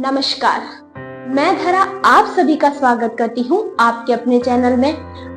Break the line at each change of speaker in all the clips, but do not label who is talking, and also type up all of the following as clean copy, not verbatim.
नमस्कार, मैं धरा आप सभी का स्वागत करती हूँ आपके अपने चैनल में।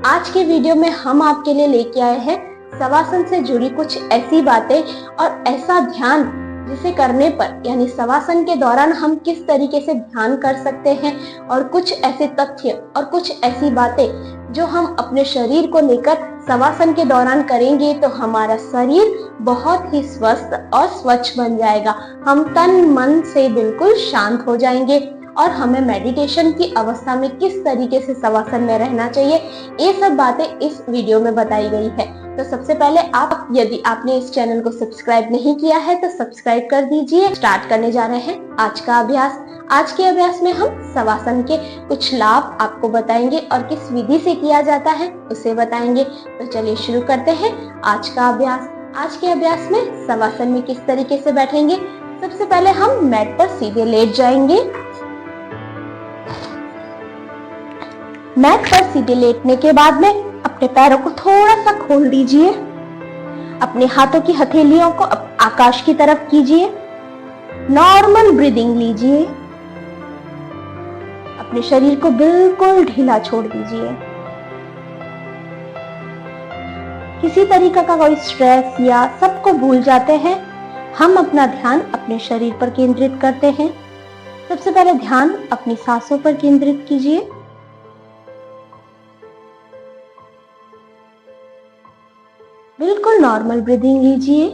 आज के वीडियो में हम आपके लिए लेके आए हैं शवासन से जुड़ी कुछ ऐसी बातें और ऐसा ध्यान जिसे करने पर यानी शवासन के दौरान हम किस तरीके से ध्यान कर सकते हैं, और कुछ ऐसे तथ्य और कुछ ऐसी बातें जो हम अपने शरीर को लेकर शवासन के दौरान करेंगे तो हमारा शरीर बहुत ही स्वस्थ और स्वच्छ बन जाएगा। हम तन मन से बिल्कुल शांत हो जाएंगे और हमें मेडिटेशन की अवस्था में किस तरीके से शवासन में रहना चाहिए, ये सब बातें इस वीडियो में बताई गई है। तो सबसे पहले आप यदि आपने इस चैनल को सब्सक्राइब नहीं किया है तो सब्सक्राइब कर दीजिए। स्टार्ट करने जा रहे हैं आज का अभ्यास। आज के अभ्यास में हम शवासन के कुछ लाभ आपको बताएंगे और किस विधि से किया जाता है उसे बताएंगे। तो चलिए शुरू करते हैं आज का अभ्यास। आज के अभ्यास में शवासन में किस तरीके से बैठेंगे। सबसे पहले हम मैट पर सीधे लेट जाएंगे। मैट पर सीधे लेटने के बाद में अपने पैरों को थोड़ा सा खोल दीजिए। अपने हाथों की हथेलियों को आकाश की तरफ कीजिए। नॉर्मल ब्रीदिंग लीजिए। अपने शरीर को बिल्कुल ढीला छोड़ दीजिए। किसी तरीके का कोई स्ट्रेस या सबको भूल जाते हैं। हम अपना ध्यान अपने शरीर पर केंद्रित करते हैं। सबसे पहले ध्यान अपनी सांसों पर केंद्रित कीजिए। बिल्कुल नॉर्मल ब्रीदिंग लीजिए।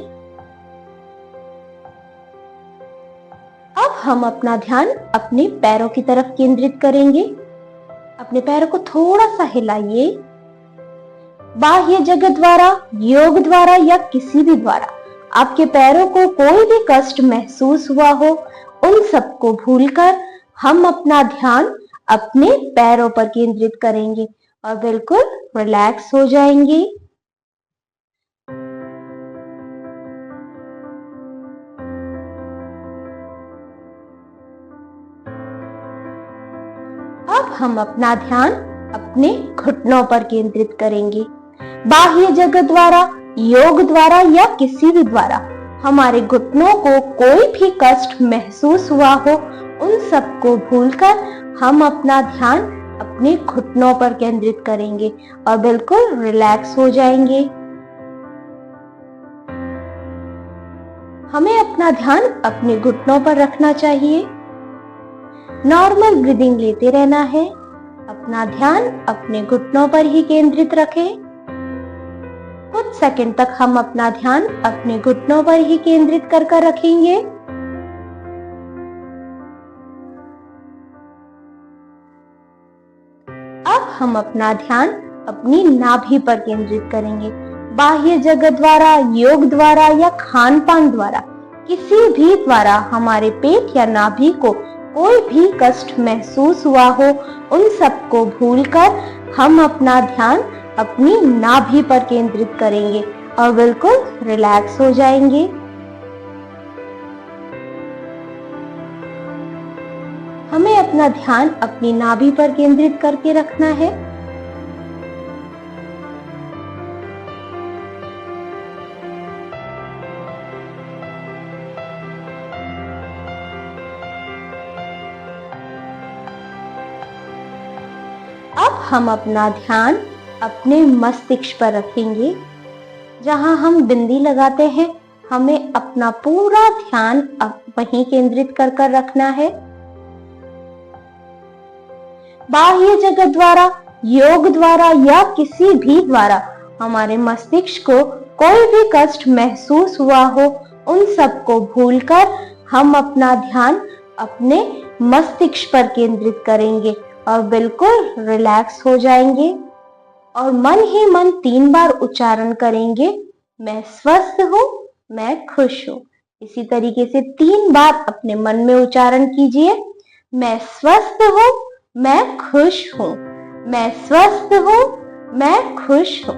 अब हम अपना ध्यान अपने पैरों की तरफ केंद्रित करेंगे। अपने पैरों को थोड़ा सा हिलाइए। बाह्य जगत द्वारा, योग द्वारा या किसी भी द्वारा आपके पैरों को कोई भी कष्ट महसूस हुआ हो, उन सबको भूलकर हम अपना ध्यान अपने पैरों पर केंद्रित करेंगे और बिल्कुल रिलैक्स हो जाएंगे। अब हम अपना ध्यान अपने घुटनों पर केंद्रित करेंगे। बाह्य जगत द्वारा, योग द्वारा या किसी भी द्वारा हमारे घुटनों को कोई भी कष्ट महसूस हुआ हो, उन सबको भूलकर हम अपना ध्यान अपने घुटनों पर केंद्रित करेंगे और बिल्कुल रिलैक्स हो जाएंगे। हमें अपना ध्यान अपने घुटनों पर रखना चाहिए। नॉर्मल ब्रीदिंग लेते रहना है। अपना ध्यान अपने घुटनों पर ही केंद्रित रखें। कुछ सेकंड तक हम अपना ध्यान अपने घुटनों पर ही केंद्रित कर रखेंगे। अब हम अपना ध्यान अपनी नाभि पर केंद्रित करेंगे। बाह्य जगत द्वारा, योग द्वारा या खान पान द्वारा, किसी भी द्वारा हमारे पेट या नाभि को कोई भी कष्ट महसूस हुआ हो, उन सबको भूलकर हम अपना ध्यान अपनी नाभि पर केंद्रित करेंगे और बिल्कुल रिलैक्स हो जाएंगे। हमें अपना ध्यान अपनी नाभि पर केंद्रित करके रखना है। अब हम अपना ध्यान अपने मस्तिष्क पर रखेंगे। जहां हम बिंदी लगाते हैं, हमें अपना पूरा ध्यान वहीं केंद्रित कर रखना है। बाह्य जगत द्वारा, योग द्वारा या किसी भी द्वारा हमारे मस्तिष्क को कोई भी कष्ट महसूस हुआ हो, उन सबको भूलकर हम अपना ध्यान अपने मस्तिष्क पर केंद्रित करेंगे और बिल्कुल रिलैक्स हो जाएंगे और मन ही मन 3 बार उच्चारण करेंगे, मैं स्वस्थ हूँ, मैं खुश हूँ। इसी तरीके से 3 बार अपने मन में उच्चारण कीजिए। मैं स्वस्थ हूँ, मैं खुश हूँ, मैं स्वस्थ हूँ, मैं खुश हूँ,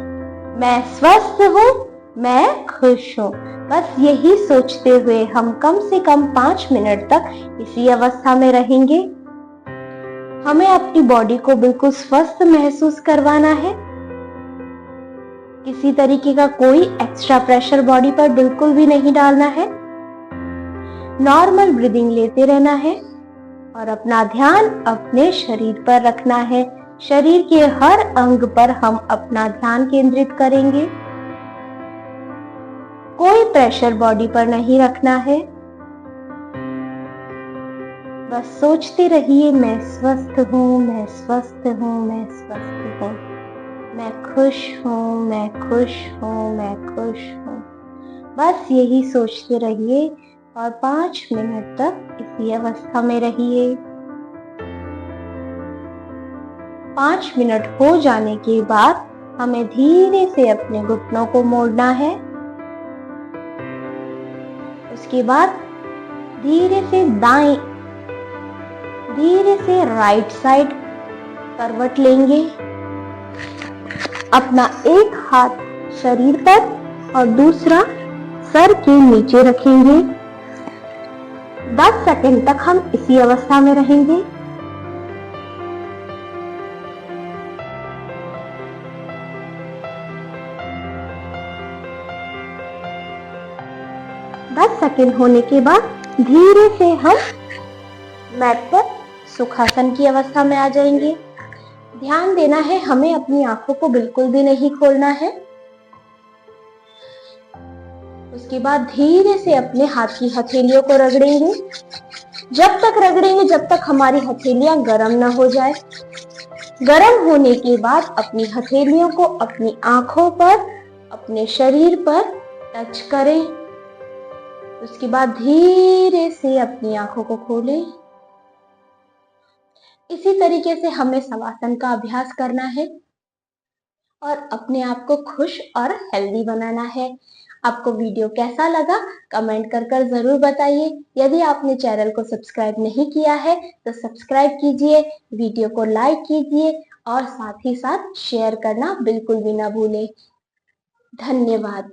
मैं स्वस्थ हूँ, मैं खुश हूँ। बस यही सोचते हुए हम कम से कम 5 मिनट तक इसी अवस्था में रहेंगे। हमें अपनी बॉडी को बिल्कुल स्वस्थ महसूस करवाना है। किसी तरीके का कोई एक्स्ट्रा प्रेशर बॉडी पर बिल्कुल भी नहीं डालना है। नॉर्मल ब्रीदिंग लेते रहना है। और अपना ध्यान अपने शरीर पर रखना है। शरीर के हर अंग पर हम अपना ध्यान केंद्रित करेंगे। कोई प्रेशर बॉडी पर नहीं रखना है। बस सोचते रहिए, मैं स्वस्थ हूँ, मैं स्वस्थ हूँ, मैं स्वस्थ हूँ, मैं खुश हूँ, मैं खुश हूँ, मैं खुश हूँ। बस यही सोचते रहिए और 5 मिनट तक इसी अवस्था में रहिए। 5 मिनट हो जाने के बाद हमें धीरे से अपने घुटनों को मोड़ना है। उसके बाद धीरे से राइट साइड करवट लेंगे। अपना एक हाथ शरीर पर और दूसरा सर के नीचे रखेंगे। 10 सेकंड तक हम इसी अवस्था में रहेंगे। दस सेकंड होने के बाद धीरे से हम मैट पर सुखासन की अवस्था में आ जाएंगे। ध्यान देना है, हमें अपनी आंखों को बिल्कुल भी नहीं खोलना है। उसके बाद धीरे से अपने हाथ की हथेलियों को रगड़ेंगे। जब तक रगड़ेंगे जब तक हमारी हथेलियां गर्म न हो जाए। गर्म होने के बाद अपनी हथेलियों को अपनी आंखों पर, अपने शरीर पर टच करें। उसके बाद धीरे से अपनी आंखों को खोलें। इसी तरीके से हमें शवासन का अभ्यास करना है और अपने आप को खुश और हेल्दी बनाना है। आपको वीडियो कैसा लगा कमेंट कर जरूर बताइए। यदि आपने चैनल को सब्सक्राइब नहीं किया है तो सब्सक्राइब कीजिए, वीडियो को लाइक कीजिए और साथ ही साथ शेयर करना बिल्कुल भी ना भूलें। धन्यवाद।